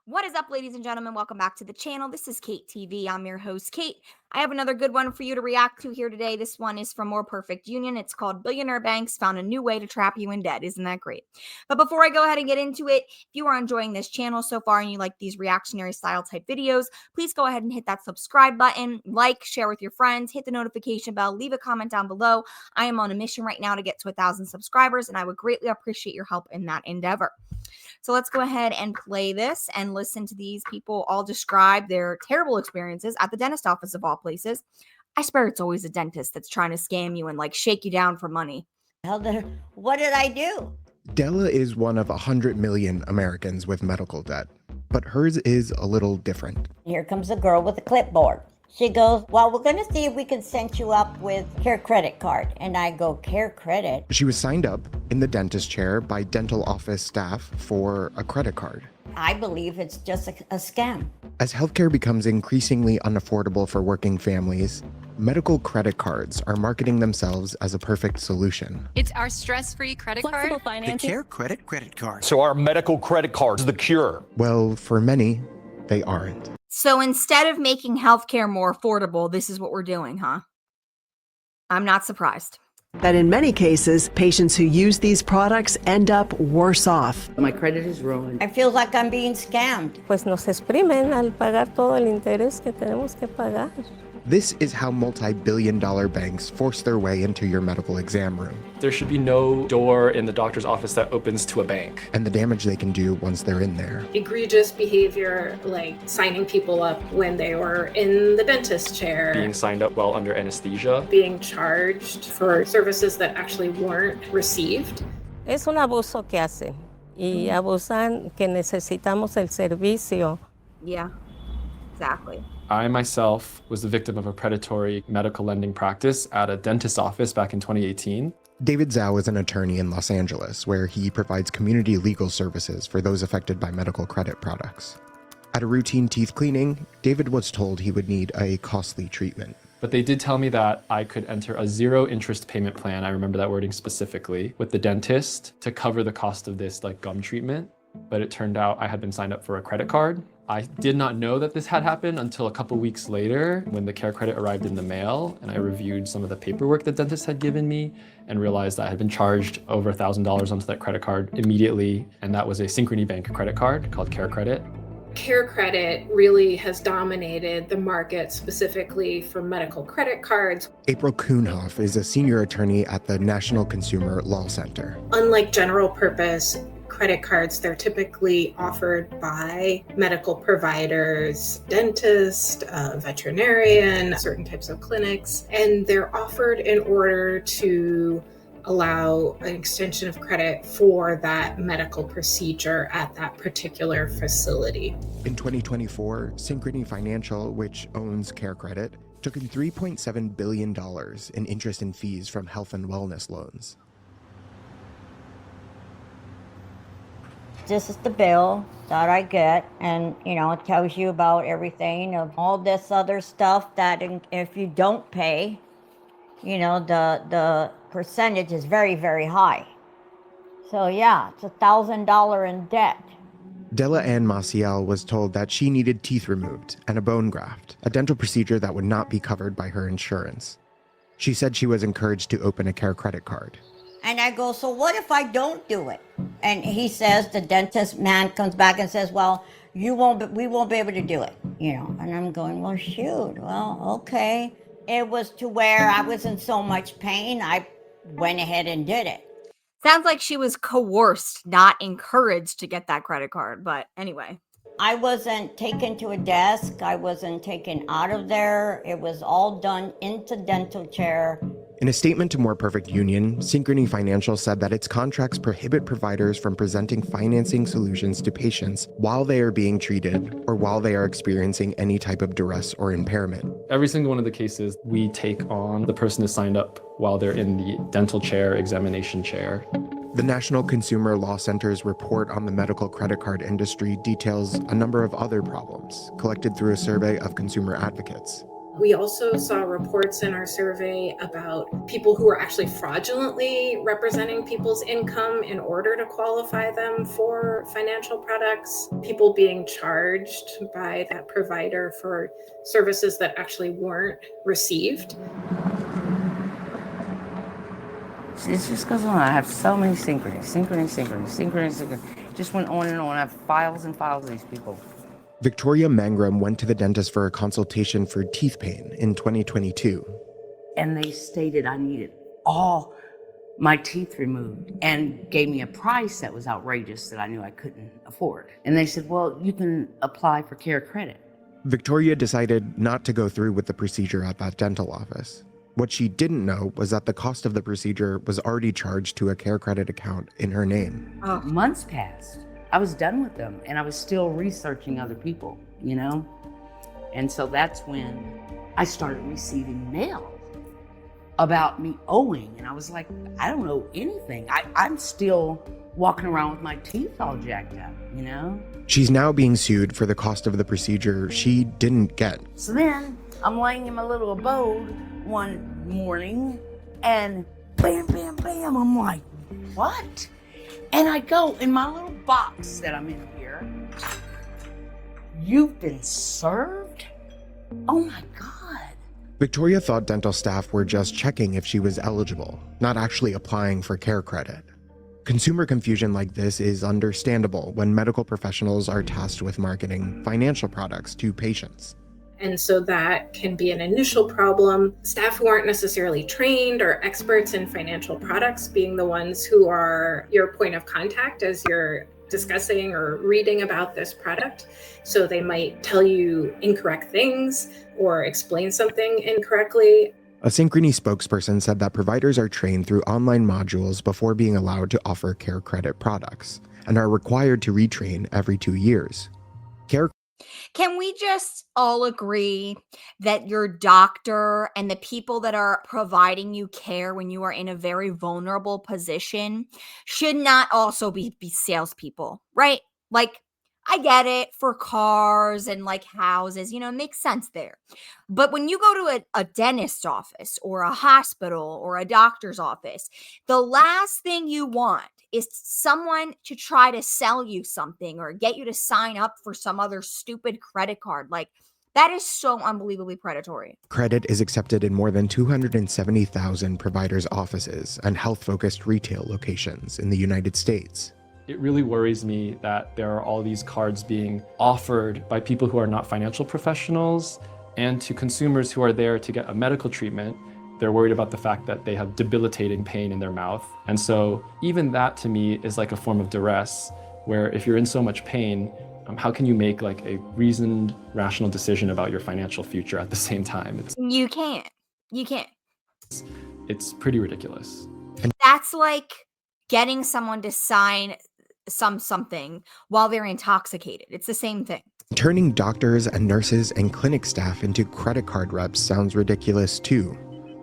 What is up, ladies and gentlemen? Welcome back to the channel. This is Kate TV. I'm your host, Kate. I have another good one for you to react to here today. This one is from More Perfect Union. It's called Billionaire Banks Found a New Way to Trap You in Debt. Isn't that great? But before I go ahead and get into it, if you are enjoying this channel so far and you like these reactionary style type videos, please go ahead and hit that subscribe button, like, share with your friends, hit the notification bell, leave a comment down below. I am on a mission right now to get to 1,000 subscribers, and I would greatly appreciate your help in that endeavor. So let's go ahead and play this and listen to these people all describe their terrible experiences at the dentist office of all places. I swear it's always a dentist that's trying to scam you and like shake you down for money. What did I do? Della is one of 100 million Americans with medical debt, but hers is a little different. Here comes a girl with a clipboard. She goes, well, we're going to see if we can set you up with Care Credit Card. And I go, Care Credit? She was signed up in the dentist chair by dental office staff for a credit card. I believe it's just a scam. As healthcare becomes increasingly unaffordable for working families, medical credit cards are marketing themselves as a perfect solution. It's our stress-free credit card. The Care Credit Card. So our medical credit card is the cure. Well, for many, they aren't. So instead of making healthcare more affordable, this is what we're doing, huh? I'm not surprised. That in many cases, patients who use these products end up worse off. My credit is ruined. I feel like I'm being scammed. Pues nos exprimen al pagar todo el interés que tenemos que pagar. This is how multi-billion-dollar banks force their way into your medical exam room. There should be no door in the doctor's office that opens to a bank. And the damage they can do once they're in there. Egregious behavior, like signing people up when they were in the dentist chair. Being signed up while under anesthesia. Being charged for services that actually weren't received. Es un abuso que hacen y abusan que necesitamos el servicio. Yeah, exactly. I myself was the victim of a predatory medical lending practice at a dentist's office back in 2018. David Zhao is an attorney in Los Angeles, where he provides community legal services for those affected by medical credit products. At a routine teeth cleaning, David was told he would need a costly treatment. But they did tell me that I could enter a zero interest payment plan, I remember that wording specifically, with the dentist to cover the cost of this gum treatment. But it turned out I had been signed up for a credit card. I did not know that this had happened until a couple weeks later when the Care Credit arrived in the mail and I reviewed some of the paperwork the dentist had given me and realized that I had been charged over $1,000 onto that credit card immediately. And that was a Synchrony Bank credit card called Care Credit. Care Credit really has dominated the market specifically for medical credit cards. April Kuhnhoff is a senior attorney at the National Consumer Law Center. Unlike general purpose credit cards, they're typically offered by medical providers, dentist, veterinarian, certain types of clinics, and they're offered in order to allow an extension of credit for that medical procedure at that particular facility. In 2024, Synchrony Financial, which owns Care Credit, took in $3.7 billion in interest and fees from health and wellness loans. This is the bill that I get, and it tells you about everything of all this other stuff that if you don't pay, the percentage is very, very high. So yeah, it's $1,000 in debt. Della Ann Maciel was told that she needed teeth removed and a bone graft, a dental procedure that would not be covered by her insurance. She said she was encouraged to open a Care Credit Card. And I go, so what if I don't do it? And he says, the dentist man comes back and says, well, we won't be able to do it, And I'm going, well, shoot, well, okay. It was to where I was in so much pain, I went ahead and did it. Sounds like she was coerced, not encouraged to get that credit card. But anyway. I wasn't taken to a desk. I wasn't taken out of there. It was all done into dental chair. In a statement to More Perfect Union, Synchrony Financial said that its contracts prohibit providers from presenting financing solutions to patients while they are being treated or while they are experiencing any type of duress or impairment. Every single one of the cases, we take on the person is signed up while they're in the dental chair, examination chair. The National Consumer Law Center's report on the medical credit card industry details a number of other problems collected through a survey of consumer advocates. We also saw reports in our survey about people who were actually fraudulently representing people's income in order to qualify them for financial products, people being charged by that provider for services that actually weren't received. It's just goes on. I have so many synchrony. Just went on and on. I have files and files of these people. Victoria Mangrum went to the dentist for a consultation for teeth pain in 2022. And they stated I needed all my teeth removed and gave me a price that was outrageous that I knew I couldn't afford. And they said, well, you can apply for Care Credit. Victoria decided not to go through with the procedure at that dental office. What she didn't know was that the cost of the procedure was already charged to a Care Credit account in her name. Months passed. I was done with them and I was still researching other people, you know? And so that's when I started receiving mail about me owing. And I was like, I don't owe anything. I'm still walking around with my teeth all jacked up, you know? She's now being sued for the cost of the procedure she didn't get. So then I'm laying in my little abode one morning and bam, bam, bam. I'm like, what? And I go in my little box that I'm in here. You've been served? Oh my God. Victoria thought dental staff were just checking if she was eligible, not actually applying for Care Credit. Consumer confusion like this is understandable when medical professionals are tasked with marketing financial products to patients. And so that can be an initial problem. Staff who aren't necessarily trained or experts in financial products being the ones who are your point of contact as you're discussing or reading about this product. So they might tell you incorrect things or explain something incorrectly. A Synchrony spokesperson said that providers are trained through online modules before being allowed to offer Care Credit products and are required to retrain every 2 years. Can we just all agree that your doctor and the people that are providing you care when you are in a very vulnerable position should not also be salespeople, right? Like, I get it for cars and like houses, it makes sense there. But when you go to a dentist's office or a hospital or a doctor's office, the last thing you want is someone to try to sell you something or get you to sign up for some other stupid credit card. Like, that is so unbelievably predatory. Credit is accepted in more than 270,000 providers' offices and health-focused retail locations in the United States. It really worries me that there are all these cards being offered by people who are not financial professionals and to consumers who are there to get a medical treatment. They're worried about the fact that they have debilitating pain in their mouth. And so even that to me is like a form of duress, where if you're in so much pain, how can you make like a reasoned, rational decision about your financial future at the same time? You can't. It's pretty ridiculous. That's like getting someone to sign something while they're intoxicated. It's the same thing. Turning doctors and nurses and clinic staff into credit card reps sounds ridiculous too.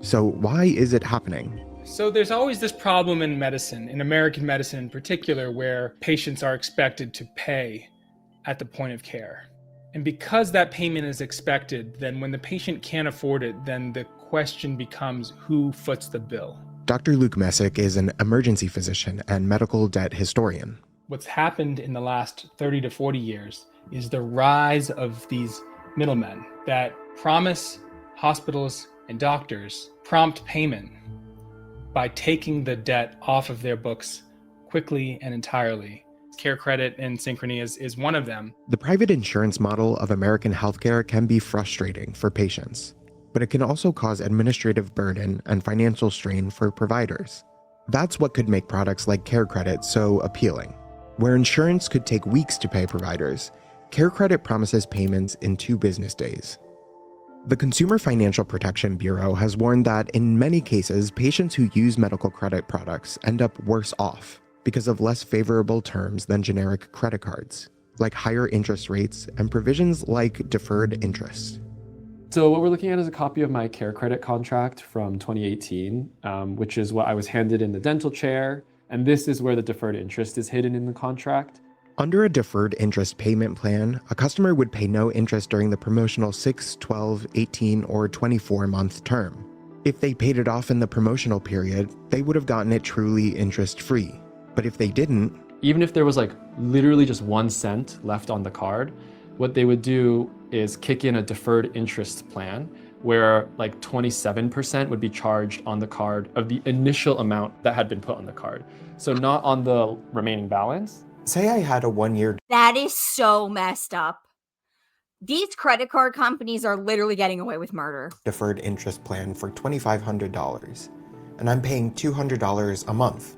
So why is it happening? So there's always this problem in medicine, in American medicine in particular, where patients are expected to pay at the point of care. And because that payment is expected, then when the patient can't afford it, then the question becomes who foots the bill? Dr. Luke Messick is an emergency physician and medical debt historian. What's happened in the last 30 to 40 years is the rise of these middlemen that promise hospitals and doctors prompt payment by taking the debt off of their books quickly and entirely. Care Credit and Synchrony is one of them. The private insurance model of American healthcare can be frustrating for patients, but it can also cause administrative burden and financial strain for providers. That's what could make products like Care Credit so appealing. Where insurance could take weeks to pay providers, Care Credit promises payments in 2 business days. The Consumer Financial Protection Bureau has warned that in many cases, patients who use medical credit products end up worse off because of less favorable terms than generic credit cards, like higher interest rates and provisions like deferred interest. So what we're looking at is a copy of my Care Credit contract from 2018, which is what I was handed in the dental chair. And this is where the deferred interest is hidden in the contract. Under a deferred interest payment plan, a customer would pay no interest during the promotional 6, 12, 18, or 24-month term. If they paid it off in the promotional period, they would have gotten it truly interest-free. But if they didn't, even if there was like literally just 1 cent left on the card, what they would do is kick in a deferred interest plan where like 27% would be charged on the card of the initial amount that had been put on the card. So not on the remaining balance. say I had a 1-year That is so messed up. These credit card companies are literally getting away with murder. deferred interest plan for $2,500, and I'm paying $200 a month.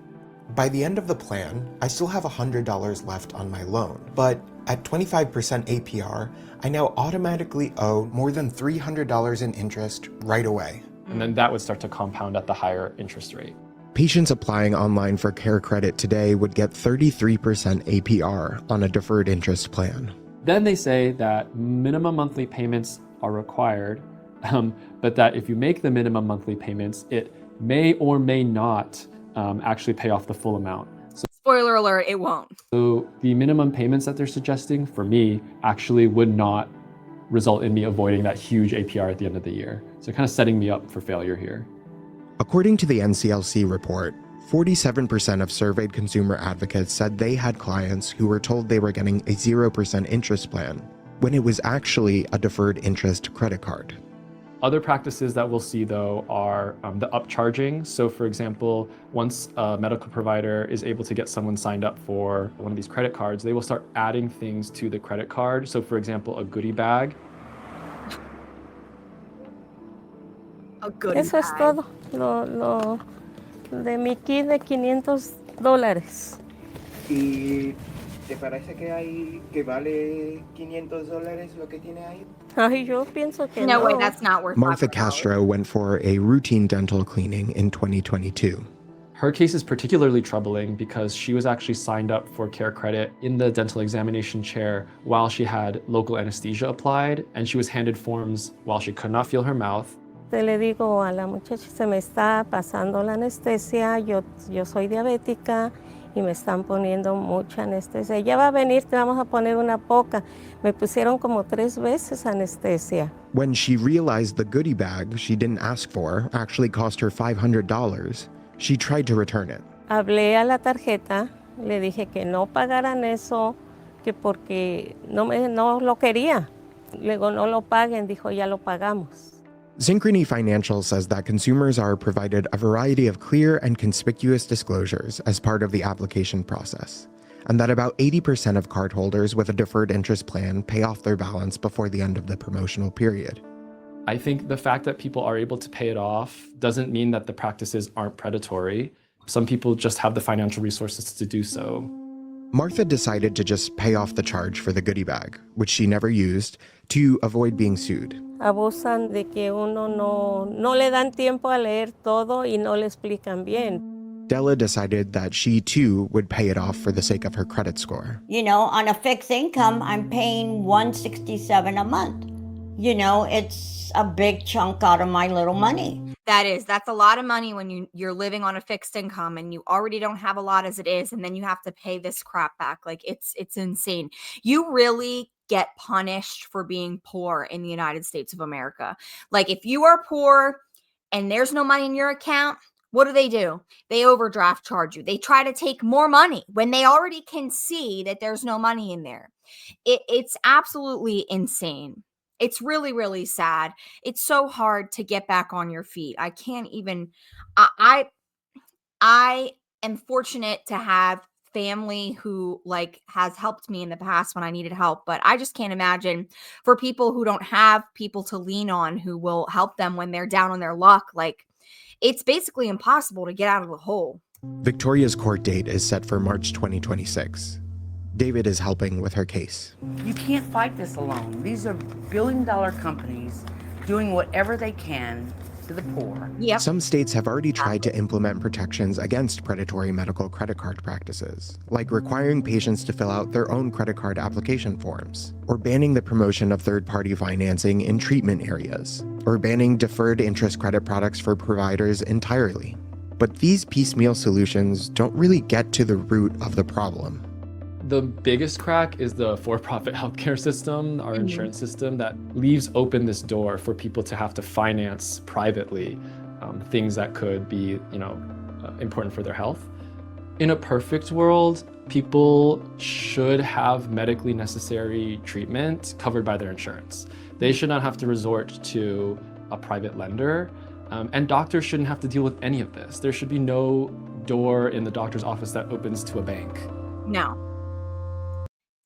By the end of the plan, I still have $100 left on my loan, but at 25% APR, I now automatically owe more than $300 in interest right away. And then that would start to compound at the higher interest rate. Patients applying online for Care Credit today would get 33% APR on a deferred interest plan. Then they say that minimum monthly payments are required, but that if you make the minimum monthly payments, it may or may not actually pay off the full amount. Spoiler alert, it won't. So the minimum payments that they're suggesting for me actually would not result in me avoiding that huge APR at the end of the year. So kind of setting me up for failure here. According to the NCLC report, 47% of surveyed consumer advocates said they had clients who were told they were getting a 0% interest plan, when it was actually a deferred interest credit card. Other practices that we'll see, though, are the upcharging. So, for example, once a medical provider is able to get someone signed up for one of these credit cards, they will start adding things to the credit card. So, for example, a goodie bag. A goodie Eso es bag. todo. Lo de mi kit de $500. ¿Y te parece que vale $500 lo que tiene ahí? Ay, yo pienso que No no. way, that's not worth Martha $500. Castro went for a routine dental cleaning in 2022. Her case is particularly troubling because she was actually signed up for Care Credit in the dental examination chair while she had local anesthesia applied, and she was handed forms while she could not feel her mouth. Te le digo a la muchacha, se me está pasando la anestesia, yo soy diabética y me están poniendo mucha anestesia. Ya va a venir, te vamos a poner una poca. Me pusieron como 3 veces anestesia. When she realized the goodie bag she didn't ask for actually cost her $500, she tried to return it. Hablé a la tarjeta, le dije que no pagaran eso, que porque no lo quería. Luego no lo paguen, dijo ya lo pagamos. Synchrony Financial says that consumers are provided a variety of clear and conspicuous disclosures as part of the application process, and that about 80% of cardholders with a deferred interest plan pay off their balance before the end of the promotional period. I think the fact that people are able to pay it off doesn't mean that the practices aren't predatory. Some people just have the financial resources to do so. Martha decided to just pay off the charge for the goodie bag, which she never used, to avoid being sued. Abusan de que uno no le dan tiempo a leer todo y no le explican bien. Della decided that she too would pay it off for the sake of her credit score. You know, on a fixed income, I'm paying $167 a month. You know, it's a big chunk out of my little money. That's a lot of money when you're living on a fixed income and you already don't have a lot as it is, and then you have to pay this crap back. Like it's insane. You really get punished for being poor in the United States of America. Like if you are poor and there's no money in your account, what do? They overdraft charge you. They try to take more money when they already can see that there's no money in there. It's absolutely insane. It's really, really sad. It's so hard to get back on your feet. I can't even, I am fortunate to have family who has helped me in the past when I needed help, but I just can't imagine for people who don't have people to lean on who will help them when they're down on their luck. Like it's basically impossible to get out of the hole. Victoria's court date is set for March 2026. David is helping with her case. You can't fight this alone. These are billion-dollar companies doing whatever they can to the poor. Yep. Some states have already tried to implement protections against predatory medical credit card practices, like requiring patients to fill out their own credit card application forms, or banning the promotion of third-party financing in treatment areas, or banning deferred interest credit products for providers entirely. But these piecemeal solutions don't really get to the root of the problem. The biggest crack is the for-profit healthcare system, our insurance system, that leaves open this door for people to have to finance privately things that could be, important for their health. In a perfect world, people should have medically necessary treatment covered by their insurance. They should not have to resort to a private lender, and doctors shouldn't have to deal with any of this. There should be no door in the doctor's office that opens to a bank. No.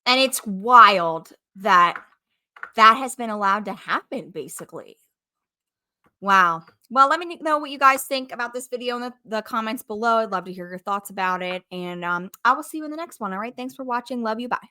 And it's wild that that has been allowed to happen, basically. Wow. Well, let me know what you guys think about this video in the comments below. I'd love to hear your thoughts about it. And I will see you in the next one. All right. Thanks for watching. Love you. Bye.